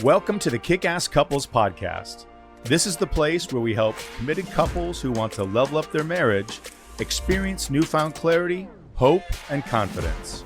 Welcome to the Kickass Couples Podcast. This is the place where we help committed couples who want to level up their marriage experience newfound clarity, hope, and confidence.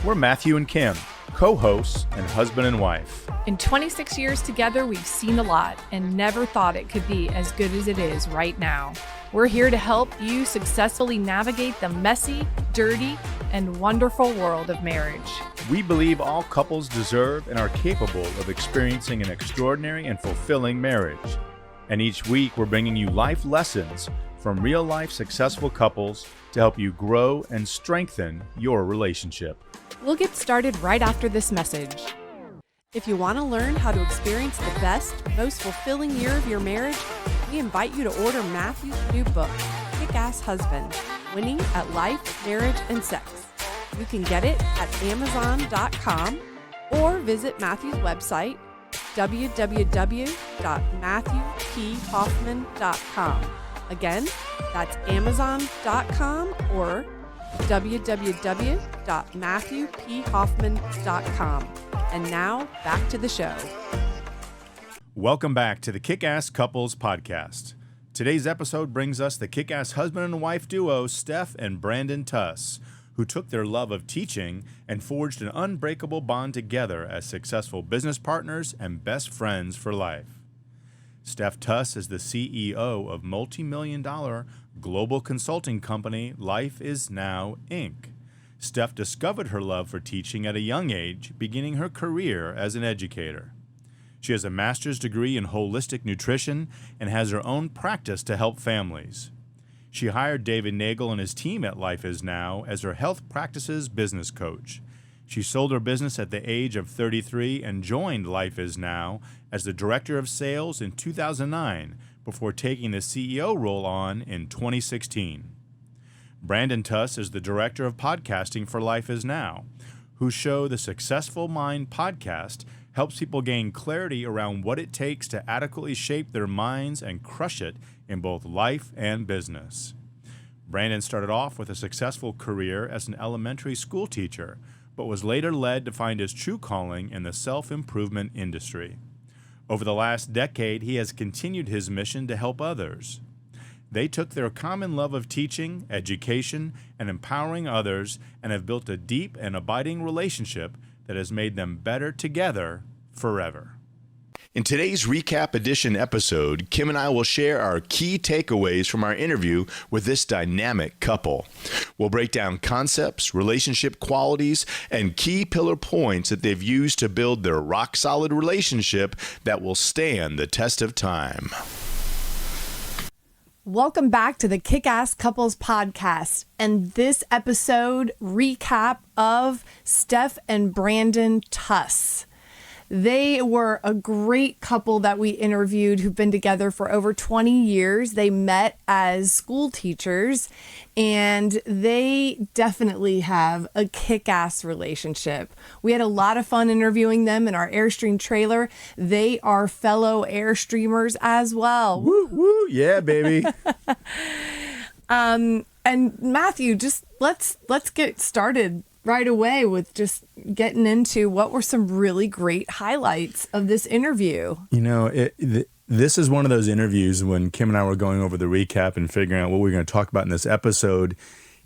We're Matthew and Kim, co-hosts and husband and wife. In 26 years together, we've seen a lot and never thought it could be as good as it is right now. We're here to help you successfully navigate the messy, dirty, and wonderful world of marriage. We believe all couples deserve and are capable of experiencing an extraordinary and fulfilling marriage. And each week, we're bringing you life lessons from real-life successful couples to help you grow and strengthen your relationship. We'll get started right after this message. If you want to learn how to experience the best, most fulfilling year of your marriage, we invite you to order Matthew's new book, Kickass Husband, Winning at Life, Marriage, and Sex. You can get it at Amazon.com or visit Matthew's website, www.matthewphoffman.com. Again, that's Amazon.com or www.matthewphoffman.com. And now, back to the show. Welcome back to the Kickass Couples Podcast. Today's episode brings us the Kickass husband and wife duo, Steph and Brandon Tuss, who took their love of teaching and forged an unbreakable bond together as successful business partners and best friends for life. Steph Tuss is the CEO of multimillion-dollar global consulting company Life Is Now, Inc. Steph discovered her love for teaching at a young age, beginning her career as an educator. She has a master's degree in holistic nutrition and has her own practice to help families. She hired David Neagle and his team at Life Is Now as her health practices business coach. She sold her business at the age of 33 and joined Life Is Now as the director of sales in 2009 before taking the CEO role on in 2016. Brandon Tuss is the director of podcasting for Life Is Now, whose show, The Successful Mind Podcast, helps people gain clarity around what it takes to adequately shape their minds and crush it in both life and business. Brandon started off with a successful career as an elementary school teacher, but was later led to find his true calling in the self-improvement industry. Over the last decade, he has continued his mission to help others. They took their common love of teaching, education, and empowering others and have built a deep and abiding relationship that has made them better together forever. In today's recap edition episode, Kim and I will share our key takeaways from our interview with this dynamic couple. We'll break down concepts, relationship qualities, and key pillar points that they've used to build their rock-solid relationship that will stand the test of time. Welcome back to the Kickass Couples Podcast, and this episode recap of Steph and Brandon Tuss. They were a great couple that we interviewed who've been together for over 20 years. They met as school teachers, and they definitely have a kick-ass relationship. We had a lot of fun interviewing them in our Airstream trailer. They are fellow Airstreamers as well. Woo, woo, yeah, baby. And Matthew, just let's get started right away with just getting into what were some really great highlights of this interview. You know, this is one of those interviews when Kim and I were going over the recap and figuring out what we were going to talk about in this episode.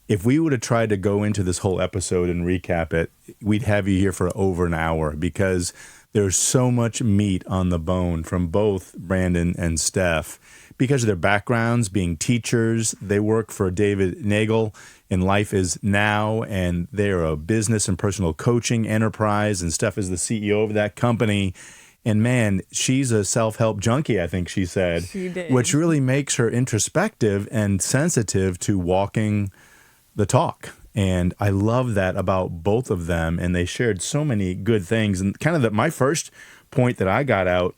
If we would have tried to go into this whole episode and recap it, we'd have you here for over an hour because there's so much meat on the bone from both Brandon and Steph. Because of their backgrounds, being teachers, they work for David Neagle in Life Is Now, and they're a business and personal coaching enterprise, and Steph is the CEO of that company. And man, she's a self-help junkie, I think she said. She did. Which really makes her introspective and sensitive to walking the talk. And I love that about both of them, and they shared so many good things. And kind of my first point that I got out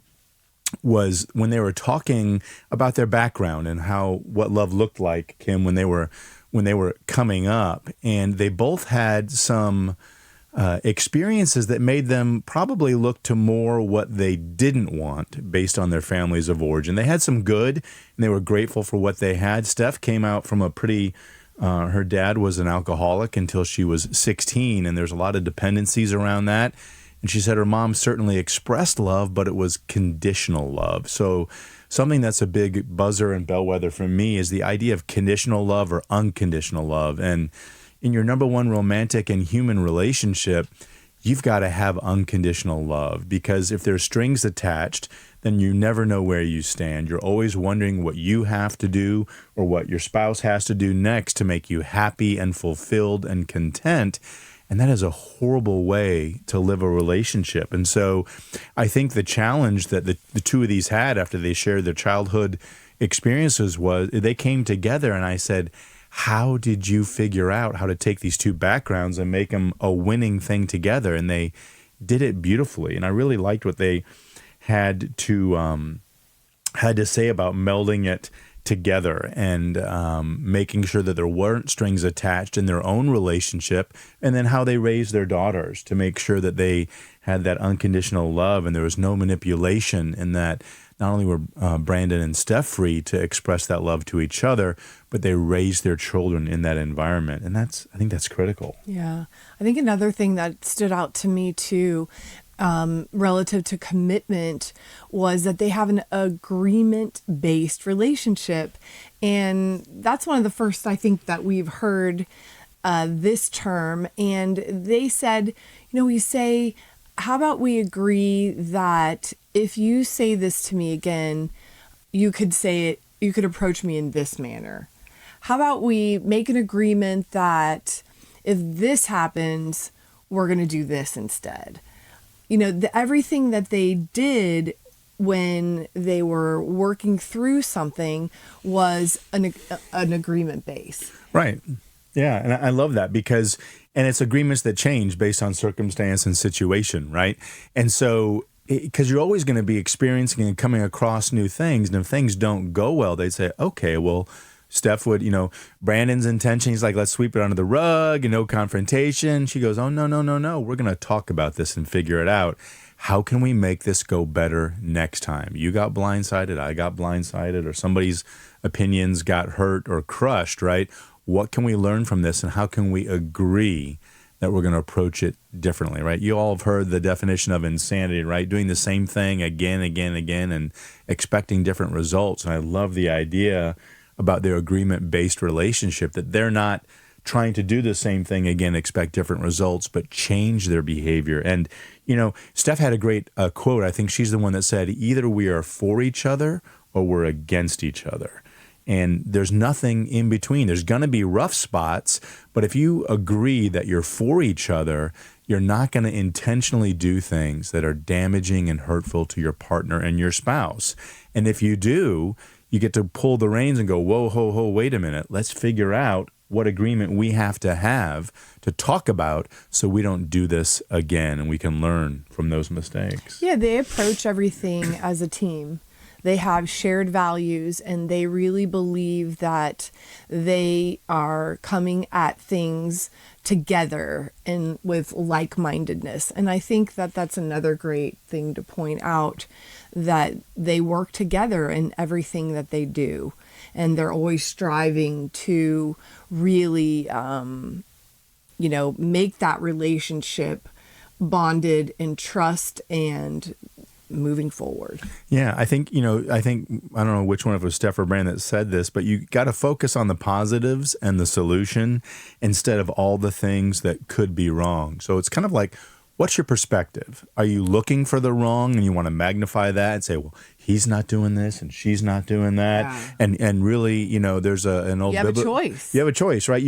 was when they were talking about their background and what love looked like, Kim, when they were coming up, and they both had some experiences that made them probably look to more what they didn't want based on their families of origin. They had some good, and they were grateful for what they had. Steph came out from a pretty her dad was an alcoholic until she was 16, and there's a lot of dependencies around that. And she said her mom certainly expressed love, but it was conditional love. So something that's a big buzzer and bellwether for me is the idea of conditional love or unconditional love. And in your number one romantic and human relationship, you've got to have unconditional love, because if there's strings attached, then you never know where you stand. You're always wondering what you have to do or what your spouse has to do next to make you happy and fulfilled and content. And that is a horrible way to live a relationship. And so I think the challenge that the two of these had after they shared their childhood experiences was they came together, and I said, how did you figure out how to take these two backgrounds and make them a winning thing together? And they did it beautifully. And I really liked what they had to say about melding it together and making sure that there weren't strings attached in their own relationship, and then how they raised their daughters to make sure that they had that unconditional love and there was no manipulation, and that not only were Brandon and Steph free to express that love to each other, but they raised their children in that environment. And I think that's critical. Yeah. I think another thing that stood out to me too, relative to commitment, was that they have an agreement-based relationship. And that's one of the first, I think, that we've heard this term. And they said, we say, how about we agree that if you say this to me again, you could approach me in this manner. How about we make an agreement that if this happens, we're going to do this instead. Everything that they did when they were working through something was an agreement base. Right. Yeah. And I love that because it's agreements that change based on circumstance and situation, right? And so, because you're always going to be experiencing and coming across new things, and if things don't go well, they'd say, okay, well, Steph would, Brandon's intention, he's like, let's sweep it under the rug and no confrontation. She goes, oh, no. We're going to talk about this and figure it out. How can we make this go better next time? You got blindsided, I got blindsided, or somebody's opinions got hurt or crushed, right? What can we learn from this, and how can we agree that we're going to approach it differently, right? You all have heard the definition of insanity, right? Doing the same thing again, and expecting different results. And I love the idea about their agreement-based relationship, that they're not trying to do the same thing again, expect different results, but change their behavior. And, Steph had a great quote. I think she's the one that said, either we are for each other or we're against each other. And there's nothing in between. There's going to be rough spots, but if you agree that you're for each other, you're not going to intentionally do things that are damaging and hurtful to your partner and your spouse. And if you do, you get to pull the reins and go, whoa, ho, ho, wait a minute. Let's figure out what agreement we have to talk about so we don't do this again, and we can learn from those mistakes. Yeah, they approach everything as a team. They have shared values, and they really believe that they are coming at things together and with like-mindedness. And I think that that's another great thing to point out, that they work together in everything that they do. And they're always striving to really, make that relationship bonded in trust and moving forward. Yeah, I think, I don't know which one of it was Steph or Brandon that said this, but you got to focus on the positives and the solution instead of all the things that could be wrong. So it's kind of like, what's your perspective? Are you looking for the wrong and you want to magnify that and say, well, he's not doing this and she's not doing that. Yeah. And really, there's an old... You have a choice. You have a choice, right?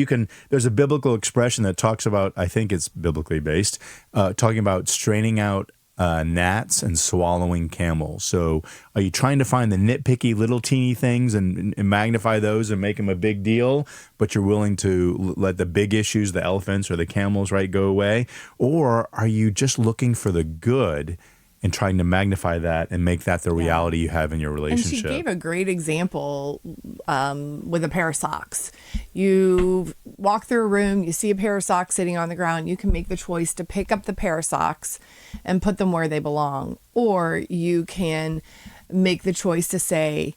There's a biblical expression that talks about, I think it's biblically based, talking about straining out gnats and swallowing camels. So are you trying to find the nitpicky little teeny things and magnify those and make them a big deal, but you're willing to let the big issues, the elephants or the camels, right, go away? Or are you just looking for the good and trying to magnify that and make that the reality you have in your relationship? And she gave a great example with a pair of socks. You walk through a room, you see a pair of socks sitting on the ground, you can make the choice to pick up the pair of socks and put them where they belong. Or you can make the choice to say,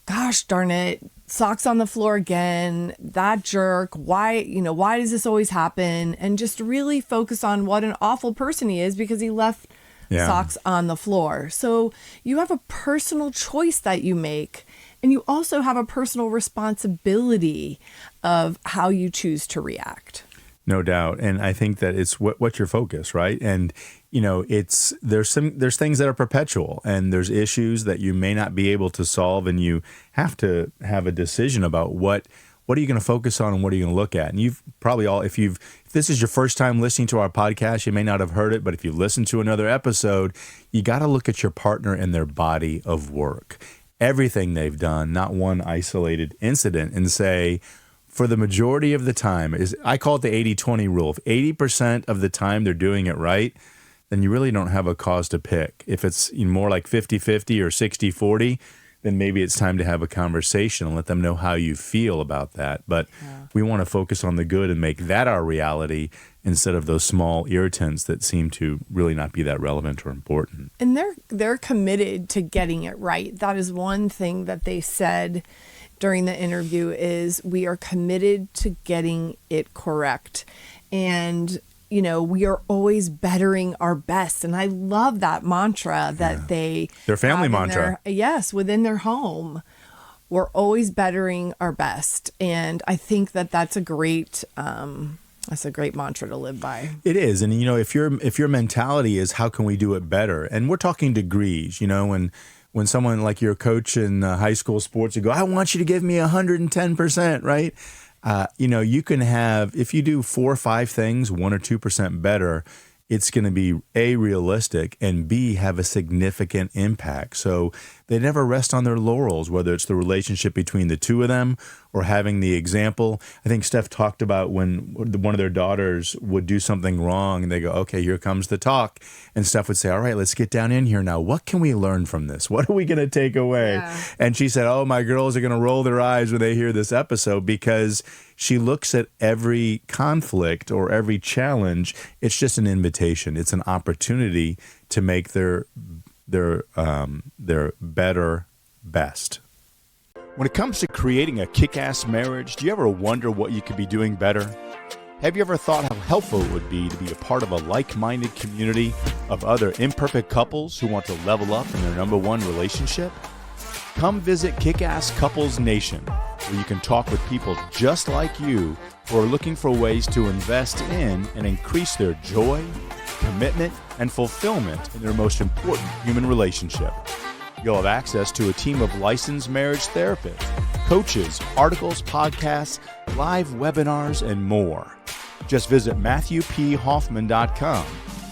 gosh darn it, socks on the floor again, that jerk, why does this always happen? And just really focus on what an awful person he is because he left socks on the floor. So you have a personal choice that you make, and you also have a personal responsibility of how you choose to react. No doubt. And I think that it's what's your focus, right? And there's things that are perpetual, and there's issues that you may not be able to solve, and you have to have a decision about what are you going to focus on and what are you going to look at. And you've probably if this is your first time listening to our podcast, you may not have heard it, but if you listen to another episode, you got to look at your partner and their body of work, everything they've done, not one isolated incident, and say, for the majority of the time, I call it the 80-20 rule. If 80% of the time they're doing it right, then you really don't have a cause to pick. If it's more like 50-50 or 60-40, then maybe it's time to have a conversation and let them know how you feel about that. But we want to focus on the good and make that our reality instead of those small irritants that seem to really not be that relevant or important. And they're committed to getting it right. That is one thing that they said during the interview is we are committed to getting it correct. And, we are always bettering our best. And I love that mantra that their family mantra. Within their home. We're always bettering our best. And I think that that's a great mantra to live by. It is. And, if your mentality is how can we do it better? And we're talking degrees, when someone like your coach in high school sports, you go, I want you to give me 110%, right? You can have, if you do 4 or 5 things, 1 or 2% better, it's going to be A, realistic, and B, have a significant impact. So they never rest on their laurels, whether it's the relationship between the two of them or having the example. I think Steph talked about when one of their daughters would do something wrong and they go, okay, here comes the talk. And Steph would say, all right, let's get down in here now. What can we learn from this? What are we going to take away? Yeah. And she said, oh, my girls are going to roll their eyes when they hear this episode because she looks at every conflict or every challenge. It's just an invitation. It's an opportunity to make their better best. When it comes to creating a kick-ass marriage, do you ever wonder what you could be doing better? Have you ever thought how helpful it would be to be a part of a like-minded community of other imperfect couples who want to level up in their number one relationship? Come visit Kickass Couples Nation, where you can talk with people just like you who are looking for ways to invest in and increase their joy, commitment, and fulfillment in their most important human relationship. You'll have access to a team of licensed marriage therapists, coaches, articles, podcasts, live webinars, and more. Just visit MatthewPHoffman.com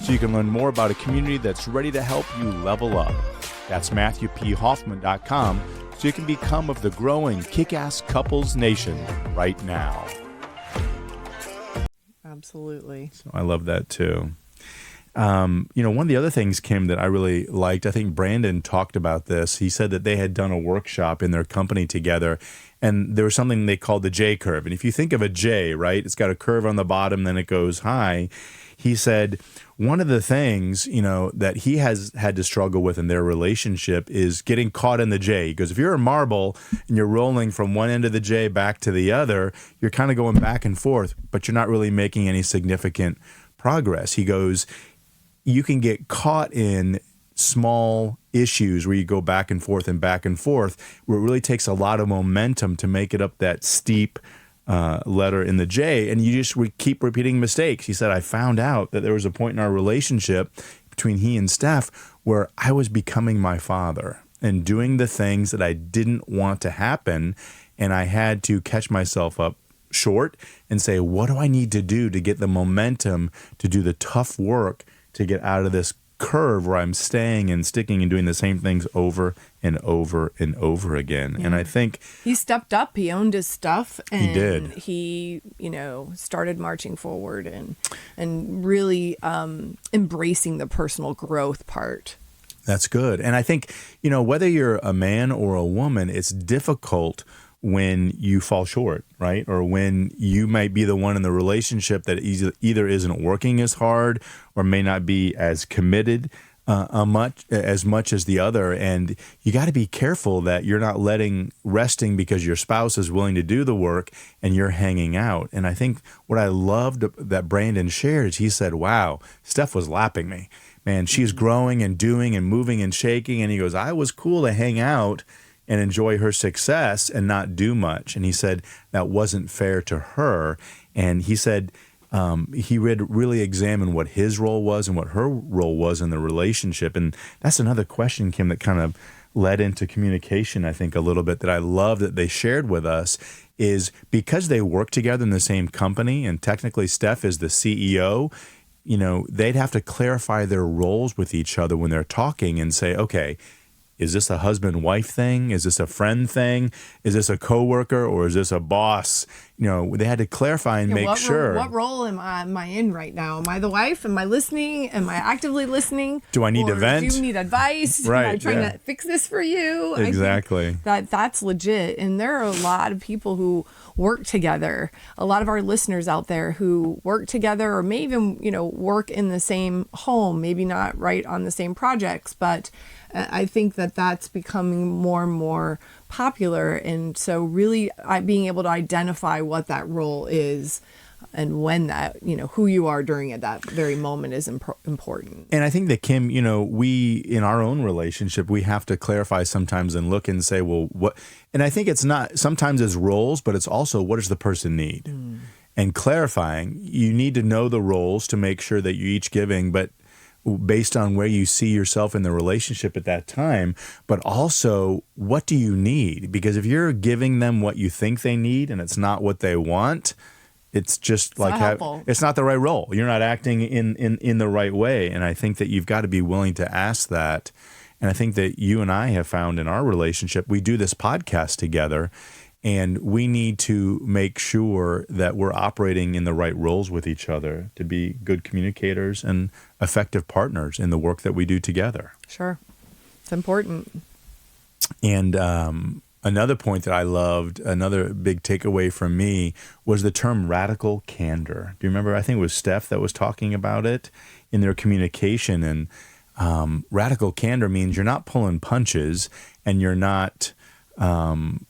so you can learn more about a community that's ready to help you level up. That's MatthewPHoffman.com so you can become of the growing Kick-Ass Couples Nation right now. Absolutely. So I love that too. One of the other things, Kim, that I really liked, I think Brandon talked about this. He said that they had done a workshop in their company together, and there was something they called the J curve. And if you think of a J, right, it's got a curve on the bottom, then it goes high. He said one of the things, that he has had to struggle with in their relationship is getting caught in the J. Because if you're a marble and you're rolling from one end of the J back to the other, you're kind of going back and forth, but you're not really making any significant progress. He goes, you can get caught in small issues where you go back and forth, where it really takes a lot of momentum to make it up that steep letter in the J, and you just keep repeating mistakes. He said, I found out that there was a point in our relationship between he and Steph where I was becoming my father and doing the things that I didn't want to happen, and I had to catch myself up short and say, what do I need to do to get the momentum to do the tough work to get out of this curve where I'm staying and sticking and doing the same things over and over and over again. Yeah. And I think he stepped up, he owned his stuff, and he did. He, started marching forward and really embracing the personal growth part. That's good. And I think, whether you're a man or a woman, it's difficult when you fall short, right? Or when you might be the one in the relationship that either isn't working as hard or may not be as committed. as much as the other. And you got to be careful that you're not resting because your spouse is willing to do the work and you're hanging out. And I think what I loved that Brandon shared is he said, wow, Steph was lapping me. Man, she's growing and doing and moving and shaking. And he goes, I was cool to hang out and enjoy her success and not do much. And he said that wasn't fair to her. And he said he would really examine what his role was and what her role was in the relationship. And that's another question, Kim, that kind of led into communication, I think, a little bit that I love that they shared with us is because they work together in the same company, and technically Steph is the CEO, you know, they'd have to clarify their roles with each other when they're talking and say, okay, is this a husband-wife thing? Is this a friend thing? Is this a coworker or is this a boss? You know, they had to clarify and make sure. What role am I in right now? Am I the wife? Am I listening? Am I actively listening? Do I need to vent? Do you need advice? Right. Am I trying to fix this for you? Exactly. That's legit. And there are a lot of people who work together. A lot of our listeners out there who work together or may even, you know, work in the same home, maybe not right on the same projects, but I think that that's becoming more and more popular. And so really being able to identify what that role is and when that, you know, who you are during at that very moment is important. And I think that, Kim, you know, we, in our own relationship, we have to clarify sometimes and look and say, well, what, and I think it's not, sometimes it's roles, but it's also what does the person need? And clarifying, you need to know the roles to make sure that you're each giving, but based on where you see yourself in the relationship at that time, but also what do you need? Because if you're giving them what you think they need and it's not what they want, it's just it's not the right role. You're not acting in the right way. And I think that you've got to be willing to ask that. And I think that you and I have found in our relationship, we do this podcast together, and we need to make sure that we're operating in the right roles with each other to be good communicators and effective partners in the work that we do together. Sure. It's important. And another point that I loved, another big takeaway from me, was the term radical candor. Do you remember? I think it was Steph that was talking about it in their communication. And radical candor means you're not pulling punches and you're not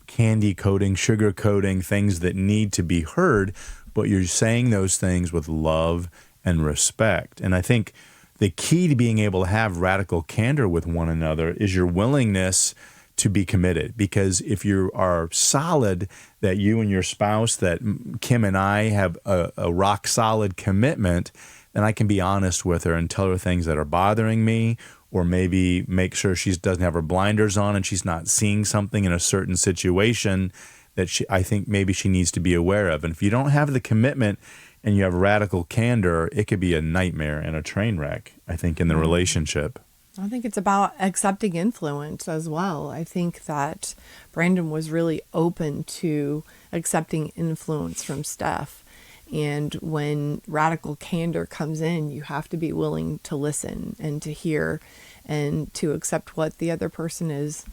candy coating, sugar coating things that need to be heard, but you're saying those things with love and respect. And I think the key to being able to have radical candor with one another is your willingness to be committed. Because if you are solid that you and your spouse, that Kim and I have a rock solid commitment, then I can be honest with her and tell her things that are bothering me, or maybe make sure she doesn't have her blinders on and she's not seeing something in a certain situation that I think maybe she needs to be aware of. And if you don't have the commitment and you have radical candor, it could be a nightmare and a train wreck, I think, in the relationship. I think it's about accepting influence as well. I think that Brandon was really open to accepting influence from Steph. And when radical candor comes in, you have to be willing to listen and to hear and to accept what the other person is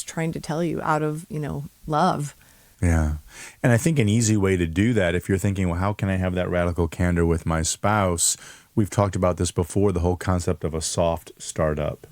trying to tell you out of, you know, love. Yeah. And I think an easy way to do that, if you're thinking, well, how can I have that radical candor with my spouse? We've talked about this before, the whole concept of a soft startup.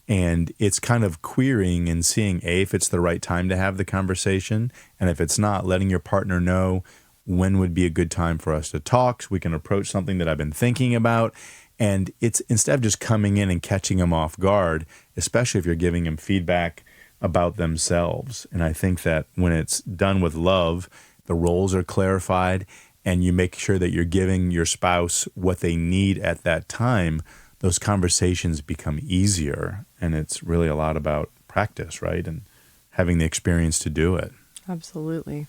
And it's kind of querying and seeing, if it's the right time to have the conversation. And if it's not, letting your partner know when would be a good time for us to talk so we can approach something that I've been thinking about. And it's instead of just coming in and catching them off guard, especially if you're giving them feedback about themselves. And I think that when it's done with love, the roles are clarified and you make sure that you're giving your spouse what they need at that time, those conversations become easier. And it's really a lot about practice, right? And having the experience to do it. Absolutely.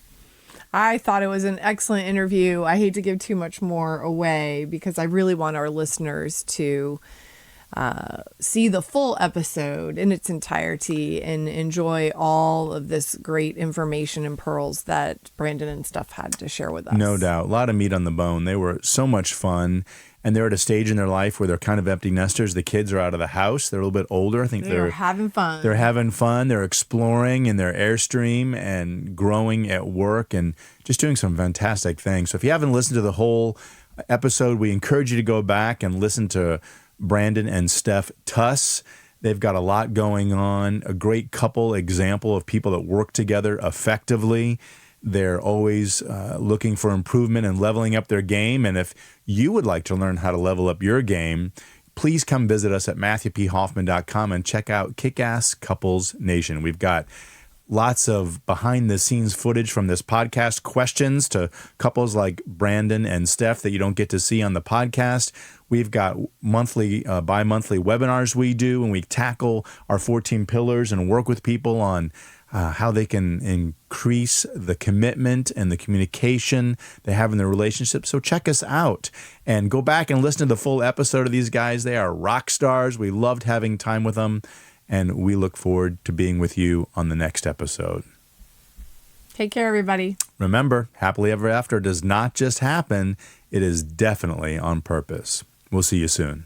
I thought it was an excellent interview. I hate to give too much more away because I really want our listeners to see the full episode in its entirety and enjoy all of this great information and pearls that Brandon and Steph had to share with us. No doubt. A lot of meat on the bone. They were so much fun. And they're at a stage in their life where they're kind of empty nesters. The kids are out of the house. They're a little bit older. I think they're having fun. They're having fun. They're exploring in their Airstream and growing at work and just doing some fantastic things. So if you haven't listened to the whole episode, we encourage you to go back and listen to Brandon and Steph Tuss. They've got a lot going on, a great couple example of people that work together effectively. They're always looking for improvement and leveling up their game. And if you would like to learn how to level up your game, please come visit us at MatthewPHoffman.com and check out Kickass Couples Nation. We've got lots of behind-the-scenes footage from this podcast, questions to couples like Brandon and Steph that you don't get to see on the podcast. We've got monthly, bi-monthly webinars we do, and we tackle our 14 pillars and work with people on how they can increase the commitment and the communication they have in their relationship. So check us out and go back and listen to the full episode of these guys. They are rock stars. We loved having time with them, and we look forward to being with you on the next episode. Take care, everybody. Remember, happily ever after does not just happen. It is definitely on purpose. We'll see you soon.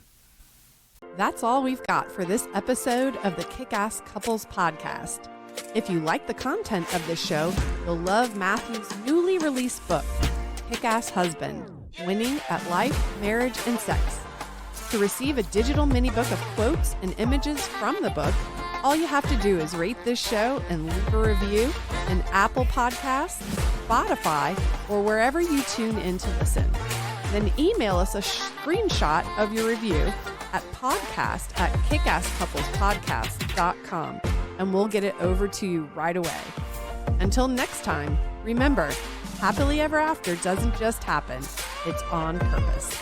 That's all we've got for this episode of the Kickass Couples Podcast. If you like the content of this show, you'll love Matthew's newly released book, Kickass Husband, Winning at Life, Marriage, and Sex. To receive a digital mini book of quotes and images from the book, all you have to do is rate this show and leave a review in Apple Podcasts, Spotify, or wherever you tune in to listen. Then email us a screenshot of your review at podcast@kickasscouplespodcast.com, and we'll get it over to you right away. Until next time, remember, happily ever after doesn't just happen, it's on purpose.